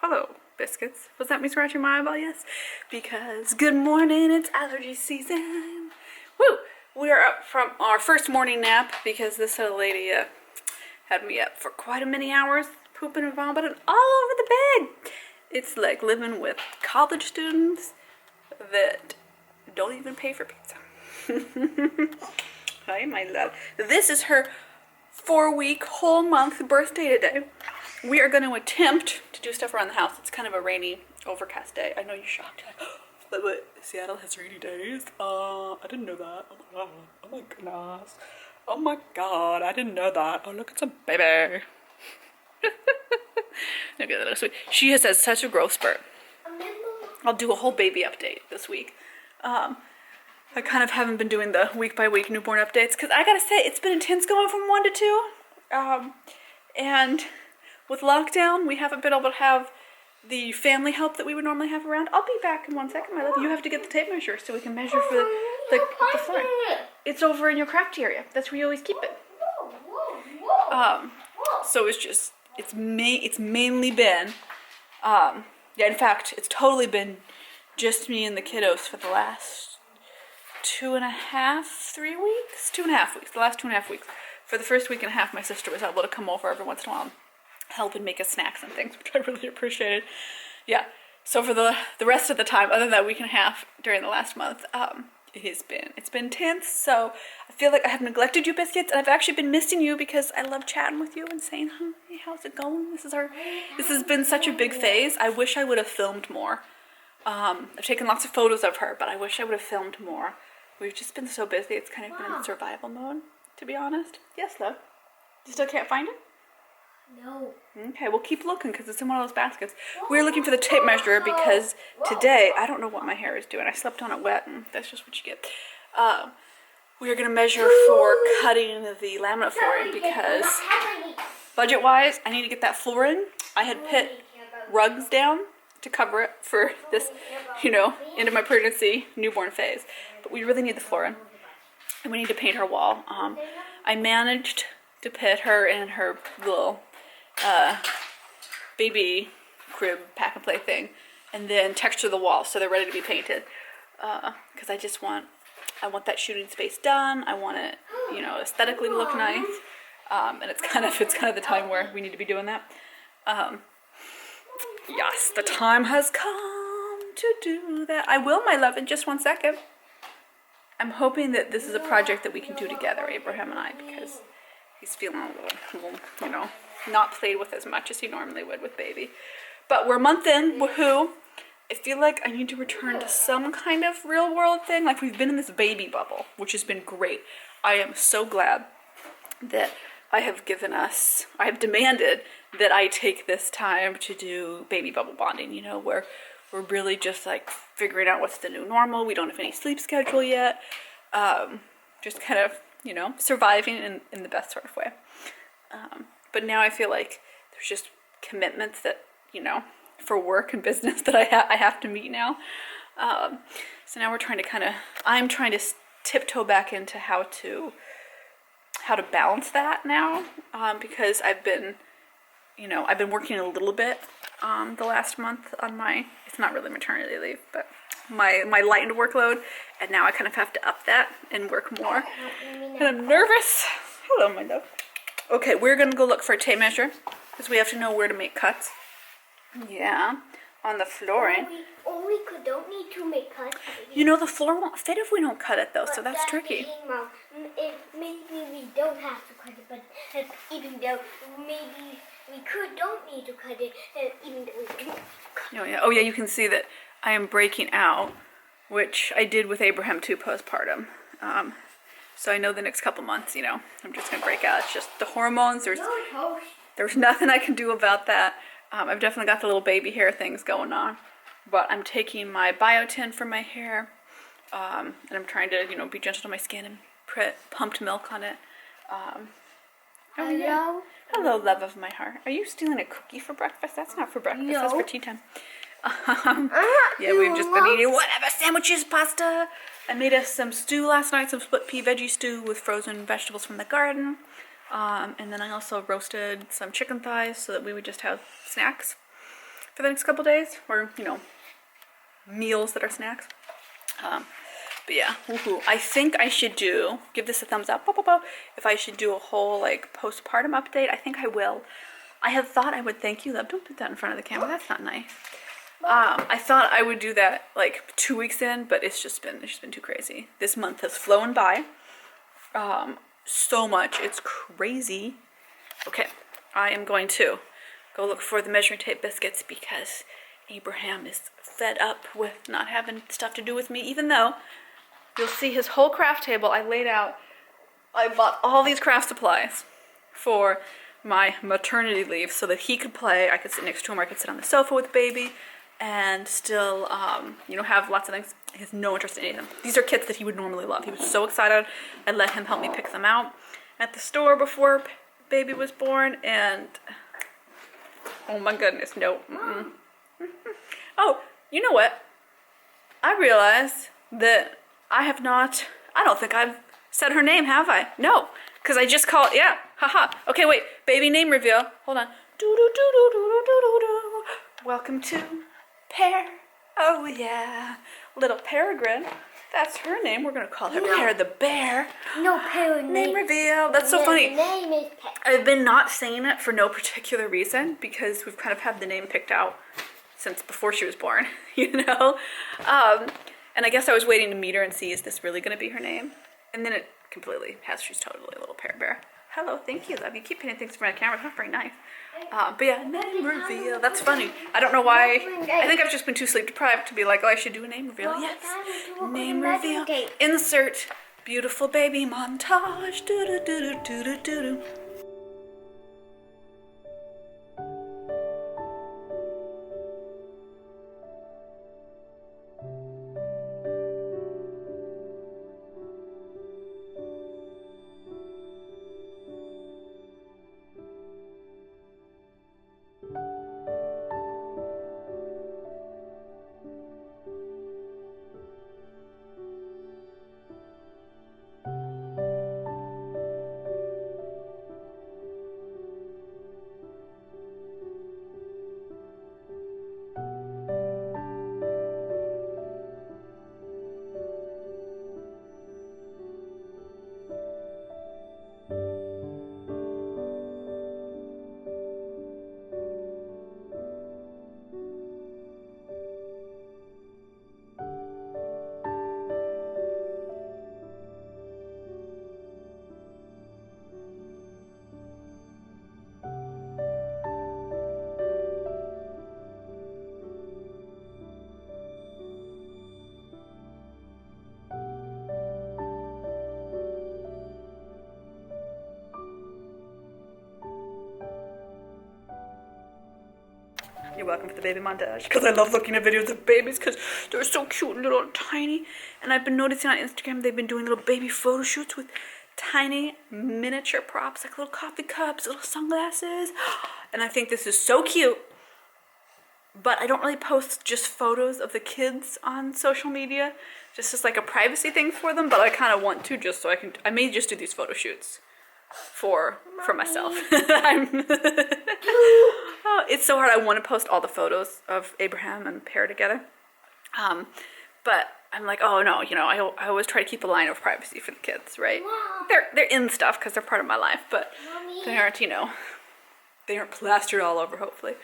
Hello, biscuits. Was that me scratching my eyeball? Yes. Because good morning, it's allergy season. Woo! We are up from our first morning nap because this little lady had me up for quite a many hours, pooping and vomiting all over the bed. It's like living with college students that don't even pay for pizza. Hi, my love. This is her 4-week, whole month birthday today. We are going to attempt to do stuff around the house. It's kind of a rainy, overcast day. I know you're shocked. But Seattle has rainy days. I didn't know that. Oh my god. Oh my goodness. Oh my god. I didn't know that. Oh, look, it's a baby. Look at that. Sweet. She has had such a growth spurt. I'll do a whole baby update this week. I kind of haven't been doing the week by week newborn updates because I gotta say it's been intense going from 1 to 2. And with lockdown, we haven't been able to have the family help that we would normally have around. I'll be back in 1 second, my love. You have to get the tape measure so we can measure for the floor. It's over in your craft area. That's where you always keep it. So it's mainly been, in fact, it's totally been just me and the kiddos for the last 2.5, 3 weeks? 2.5 weeks, the last 2.5 weeks. For the first week and a half, my sister was able to come over every once in a while and help and make us snacks and things, which I really appreciated. Yeah, so for the rest of the time, other than that week and a half during the last month, it's been tense. So I feel like I have neglected you, biscuits, and I've actually been missing you because I love chatting with you and saying, hey, how's it going? This has been such a big phase. I wish I would have filmed more. I've taken lots of photos of her, but I wish I would have filmed more. We've just been so busy, it's kind of been in survival mode, to be honest. Yes, love. You still can't find it? No. Okay, we'll keep looking because it's in one of those baskets. We're looking for the tape measure because today, I don't know what my hair is doing. I slept on it wet and that's just what you get. We are going to measure for cutting the laminate flooring because budget-wise, I need to get that flooring. I had put rugs down to cover it for this, end of my pregnancy, newborn phase. But we really need the flooring. And we need to paint her wall. I managed to put her in her little baby crib pack and play thing, and then texture the walls so they're ready to be painted. Because I want that shooting space done. I want it, aesthetically to look nice. And it's kind of the time where we need to be doing that. Yes, the time has come to do that. I will, my love, in just 1 second. I'm hoping that this is a project that we can do together, Abraham and I, because he's feeling a little, not played with as much as he normally would with baby. But we're a month in, woohoo. I feel like I need to return to some kind of real world thing. Like we've been in this baby bubble, which has been great. I am so glad that I have demanded that I take this time to do baby bubble bonding, where we're really just like figuring out what's the new normal. We don't have any sleep schedule yet. Just kind of, surviving in the best sort of way. But now I feel like there's just commitments that, for work and business that I have to meet now. So now I'm trying to tiptoe back into how to balance that now. Because I've been working a little bit the last month on it's not really maternity leave, but my lightened workload, and now I kind of have to up that and work more. And I'm nervous. Hello, my love. Okay, we're gonna go look for a tape measure because we have to know where to make cuts. Yeah, on the flooring. We don't need to make cuts. The floor won't fit if we don't cut it though, so that's tricky. Maybe we don't have to cut it, but even though maybe we don't need to cut it, even though we can cut it. Oh yeah, you can see that I am breaking out, which I did with Abraham too, postpartum. So I know the next couple months, I'm just gonna break out. It's just the hormones. There's nothing I can do about that. I've definitely got the little baby hair things going on, but I'm taking my biotin for my hair, and I'm trying to, be gentle to my skin and put pumped milk on it. Hello? Hello, love of my heart. Are you stealing a cookie for breakfast? That's not for breakfast. No. That's for tea time. Yeah, we've just been eating whatever, sandwiches, pasta. I made us some stew last night, some split pea veggie stew with frozen vegetables from the garden. And then I also roasted some chicken thighs so that we would just have snacks for the next couple days, or meals that are snacks. But yeah, woohoo. I think I should give this a thumbs up, if I should do a whole like postpartum update. I think I will. I had thought I would, thank you, love, don't put that in front of the camera, that's not nice. I thought I would do that like 2 weeks in, but it's just been too crazy. This month has flown by so much, it's crazy. Okay, I am going to go look for the measuring tape biscuits because Abraham is fed up with not having stuff to do with me, even though you'll see his whole craft table I laid out. I bought all these craft supplies for my maternity leave so that he could play. I could sit next to him, or I could sit on the sofa with baby and still, have lots of things. He has no interest in any of them. These are kits that he would normally love. He was so excited. I let him help me pick them out at the store before baby was born, and oh my goodness, no. Oh, you know what? I realized that I don't think I've said her name, have I? No, because I just called, yeah, haha. Okay, wait, baby name reveal. Hold on. Welcome to Pear. Oh yeah, little Peregrine. That's her name. We're gonna call her Pear the Bear. No, Pear name reveal. That's so funny. The name is Pear. I've been not saying it for no particular reason because we've kind of had the name picked out since before she was born, And I guess I was waiting to meet her and see, is this really going to be her name? And then it completely has, she's totally a little Pear Bear. Hello, thank you, love. You keep hitting things in front of the camera. It's not very nice. But yeah, name reveal. That's funny. I don't know why. I think I've just been too sleep deprived to be like, oh, I should do a name reveal. Yes, name reveal. Insert beautiful baby montage. Do-do-do-do-do-do-do. You're welcome for the baby montage, because I love looking at videos of babies because they're so cute and little and tiny. And I've been noticing on Instagram they've been doing little baby photo shoots with tiny miniature props, like little coffee cups, little sunglasses. And I think this is so cute. But I don't really post just photos of the kids on social media, just as like a privacy thing for them, but I kind of want to, just so I may just do these photo shoots for myself. Oh, it's so hard. I want to post all the photos of Abraham and Pear together, but I'm like, oh no, I always try to keep a line of privacy for the kids, right? They're in stuff because they're part of my life, but they aren't, they aren't plastered all over, hopefully.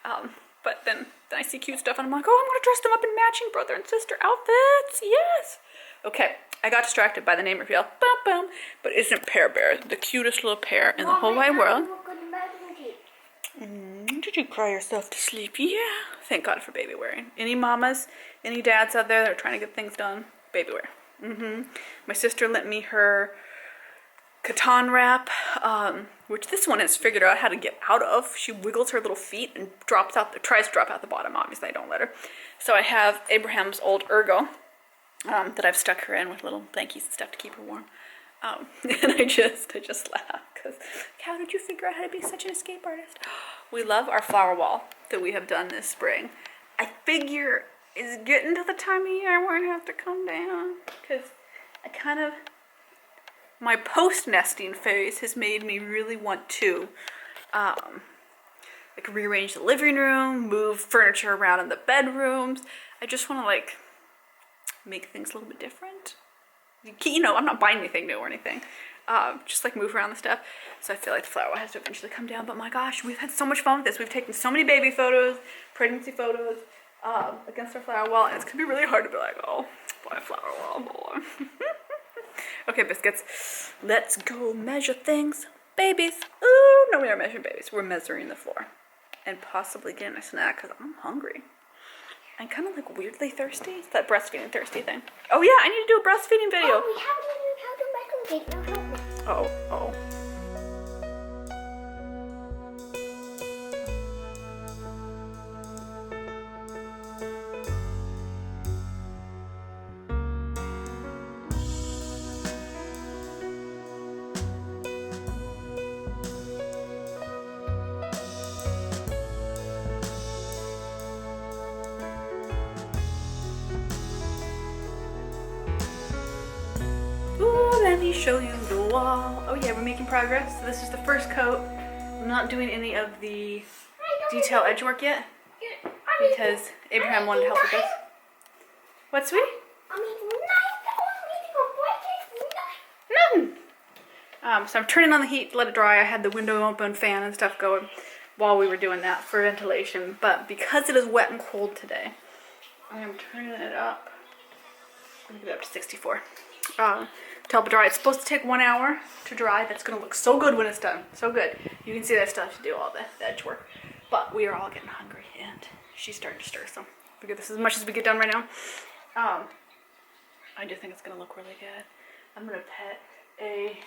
But then I see cute stuff and I'm like, oh, I'm gonna dress them up in matching brother and sister outfits. Yes. Okay, I got distracted by the name reveal. Boom, boom. But isn't Pear Bear the cutest little pear in the whole wide world? Did you cry yourself to sleep? Yeah. Thank God for baby wearing. Any mamas, any dads out there that are trying to get things done, baby wear. My sister lent me her Catan wrap, which this one has figured out how to get out of. She wiggles her little feet and tries to drop out the bottom. Obviously, I don't let her. So I have Abraham's old Ergo that I've stuck her in with little blankies and stuff to keep her warm. And I just laugh because how did you figure out how to be such an escape artist? We love our flower wall that we have done this spring. I figure it's getting to the time of year where I have to come down because my post-nesting phase has made me really want to like rearrange the living room, move furniture around in the bedrooms. I just want to like make things a little bit different. You know, I'm not buying anything new or anything. Just like move around the stuff. So I feel like the flower has to eventually come down. But my gosh, we've had so much fun with this. We've taken so many baby photos, pregnancy photos against our flower wall. And it's going to be really hard to be like, oh, boy, flower wall, boy. Okay, biscuits. Let's go measure things. Babies. Ooh, no, we aren't measuring babies. We're measuring the floor. And possibly getting a snack because I'm hungry. I'm kind of like weirdly thirsty. It's that breastfeeding thirsty thing. Oh yeah, I need to do a breastfeeding video. Oh, we haven't learned how to measure it. Now help me. Oh. Let me show you the wall. Oh yeah, we're making progress. So this is the first coat. I'm not doing any of the detail edge work yet because Abraham wanted to help with this. What, sweetie? Nothing. So I'm turning on the heat, let it dry. I had the window open, fan and stuff going while we were doing that for ventilation. But because it is wet and cold today, I am turning it up. I'm gonna get it up to 64. To help it dry. It's supposed to take 1 hour to dry. That's gonna look so good when it's done. So good. You can see that stuff to do all the edge work. But we are all getting hungry and she's starting to stir, so we get this as much as we get done right now. I do think it's gonna look really good. I'm gonna pet a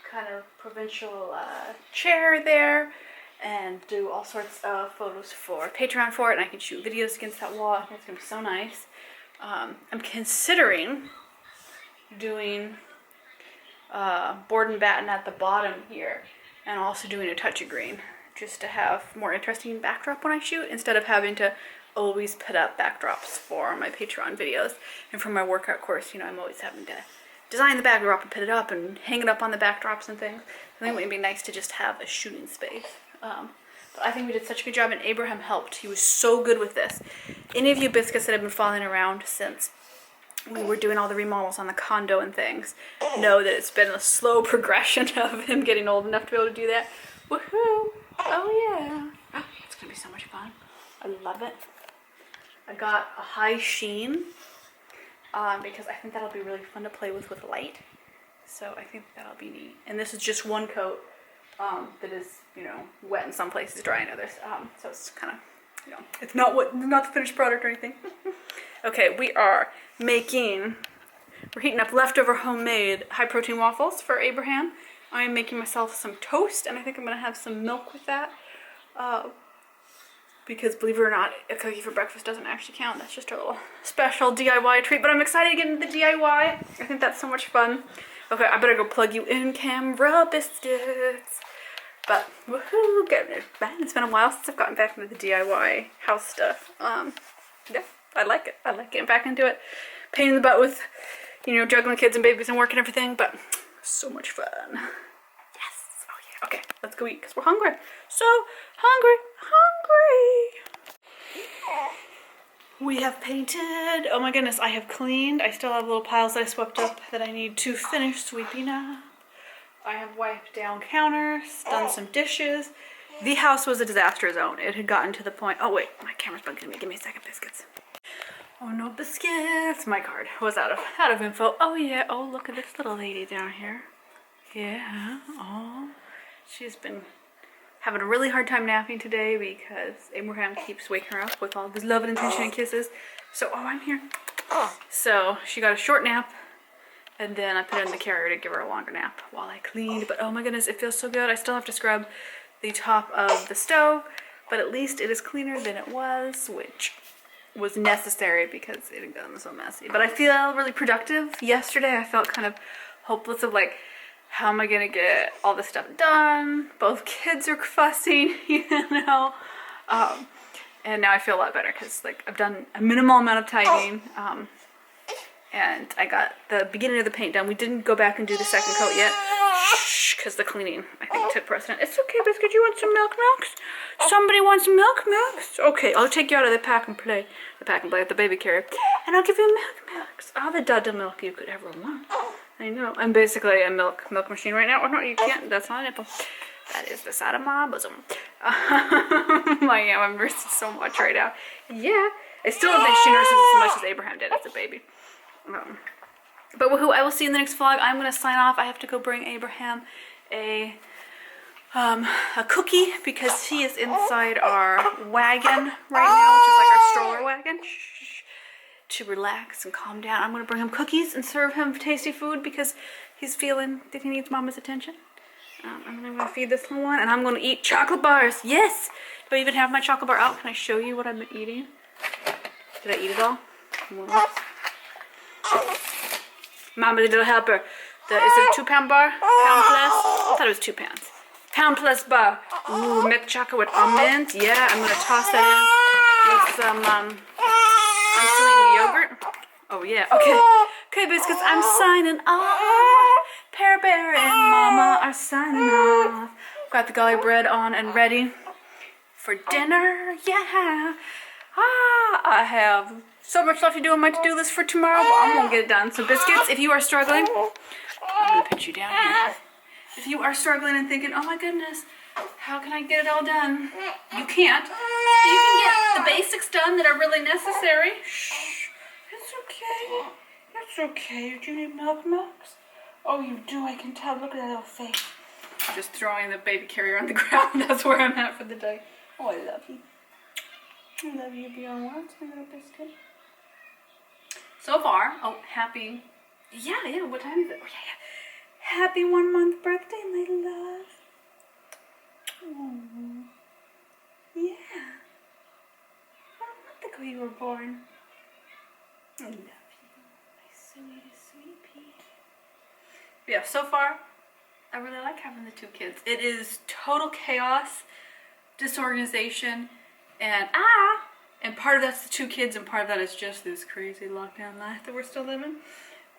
kind of provincial chair there and do all sorts of photos for Patreon for it, and I can shoot videos against that wall. I think it's gonna be so nice. I'm considering doing board and batten at the bottom here and also doing a touch of green just to have more interesting backdrop when I shoot instead of having to always put up backdrops for my Patreon videos. And for my workout course, you know, I'm always having to design the backdrop and put it up and hang it up on the backdrops and things. I think it would be nice to just have a shooting space. But I think we did such a good job, and Abraham helped. He was so good with this. Any of you biscuits that have been following around since we were doing all the remodels on the condo and things know that it's been a slow progression of him getting old enough to be able to do that. Woohoo! Oh yeah! Oh, it's gonna be so much fun. I love it. I got a high sheen because I think that'll be really fun to play with light. So I think that'll be neat. And this is just one coat that is, you know, wet in some places, dry in others. So it's kind of, you know, it's not the finished product or anything. Okay, we're heating up leftover homemade high protein waffles for Abraham. I'm making myself some toast, and I think I'm gonna have some milk with that. Because believe it or not, a cookie for breakfast doesn't actually count. That's just our little special DIY treat, but I'm excited to get into the DIY. I think that's so much fun. Okay, I better go plug you in, camera biscuits. But woohoo, it's been a while since I've gotten back into the DIY house stuff. Yeah, I like it. I like getting back into it. Pain in the butt with, you know, juggling kids and babies and work and everything, but so much fun. Yes. Oh yeah. Okay, let's go eat because we're hungry. So hungry. We have painted. Oh my goodness, I have cleaned. I still have little piles that I swept up that I need to finish sweeping up. I have wiped down counters, done some dishes. The house was a disaster zone. It had gotten to the point. Oh wait, my camera's bugging me. Give me a second, biscuits. Oh no, biscuits. My card was out of info. Oh yeah. Oh, look at this little lady down here. Yeah. Oh, she's been having a really hard time napping today because Abraham keeps waking her up with all of his love and attention and kisses. So, oh, I'm here. So she got a short nap, and then I put her in the carrier to give her a longer nap while I cleaned. But oh my goodness, it feels so good. I still have to scrub the top of the stove, but at least it is cleaner than it was, which was necessary because it had gotten so messy. But I feel really productive. Yesterday I felt kind of hopeless of like, how am I gonna get all this stuff done? Both kids are fussing, you know. And now I feel a lot better because like I've done a minimal amount of tidying. And I got the beginning of the paint done. We didn't go back and do the second coat yet, because because the cleaning, I think, took precedent. It's okay, Biscuit, you want some milks? Somebody wants milks? Okay, I'll take you out of the pack and play. The baby carrier. And I'll give you milks. All the dada milk you could ever want. I know. I'm basically a milk machine right now. Or no, you can't. That's not a nipple. That is the side of my bosom. I am. I'm nursing so much right now. Yeah. I still don't think she nurses as much as Abraham did as a baby. But woohoo, I will see you in the next vlog. I'm going to sign off. I have to go bring Abraham a cookie because he is inside our wagon right now, which is like our stroller wagon. Shh, to relax and calm down. I'm going to bring him cookies and serve him tasty food because he's feeling that he needs mama's attention. I'm going to feed this little one and I'm going to eat chocolate bars. Yes! Do I even have my chocolate bar out? Can I show you what I've been eating? Did I eat it all? Mama, the little helper. Is it a 2-pound bar? Pound plus? I thought it was 2 pounds. Pound plus bar. Ooh, milk chocolate with almonds. Yeah, I'm going to toss that in with some unsweetened yogurt. Oh, yeah. Okay. Okay, Biscuits, I'm signing off. Pear Bear and Mama are signing off. Got the garlic bread on and ready for dinner. Yeah. I have so much left to do on my to-do list for tomorrow, but I'm gonna get it done. So Biscuits, if you are struggling, I'm gonna put you down here. If you are struggling and thinking, oh my goodness, how can I get it all done? You can't. But you can get the basics done that are really necessary. Shh, it's okay. It's okay. Do you need milks? Oh, you do. I can tell. Look at that little face. Just throwing the baby carrier on the ground. That's where I'm at for the day. Oh, I love you. I love you beyond words, my little Biscuit. So far, oh, happy, yeah, what time is it? Oh, yeah. Happy 1-month birthday, my love. Oh, yeah. 1 month ago you were born. I love you, my sweet pea. Yeah, so far, I really like having the 2 kids. It is total chaos, disorganization, and part of that's the 2 kids, and part of that is just this crazy lockdown life that we're still living.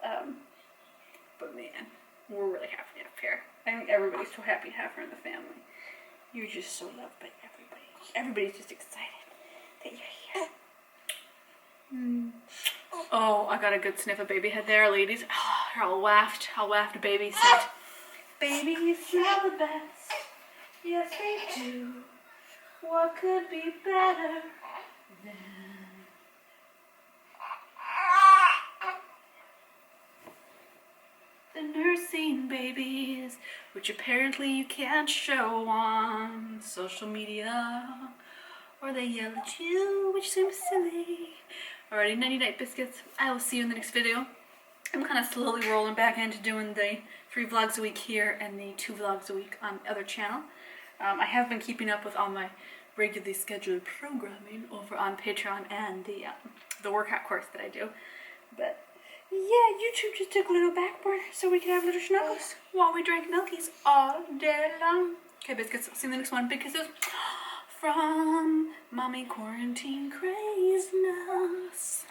But man, we're really happy to have her. I think everybody's so happy to have her in the family. You're just so loved by everybody. Everybody's just excited that you're here. Oh, I got a good sniff of baby head there, ladies. Oh, I'll waft baby scent. Baby, you smell the best. Yes, they do. What could be better than the nursing babies, which apparently you can't show on social media, or they yell at you, which seems silly. Alrighty, nighty-night, Biscuits. I will see you in the next video. I'm kind of slowly rolling back into doing the 3 vlogs a week here and the 2 vlogs a week on the other channel. I have been keeping up with all my regularly scheduled programming over on Patreon and the workout course that I do. But yeah, YouTube just took a little back burner so we could have little snuggles while we drank milkies all day long. Okay, Biscuits, see you in the next one. Big kisses from Mommy Quarantine Craziness.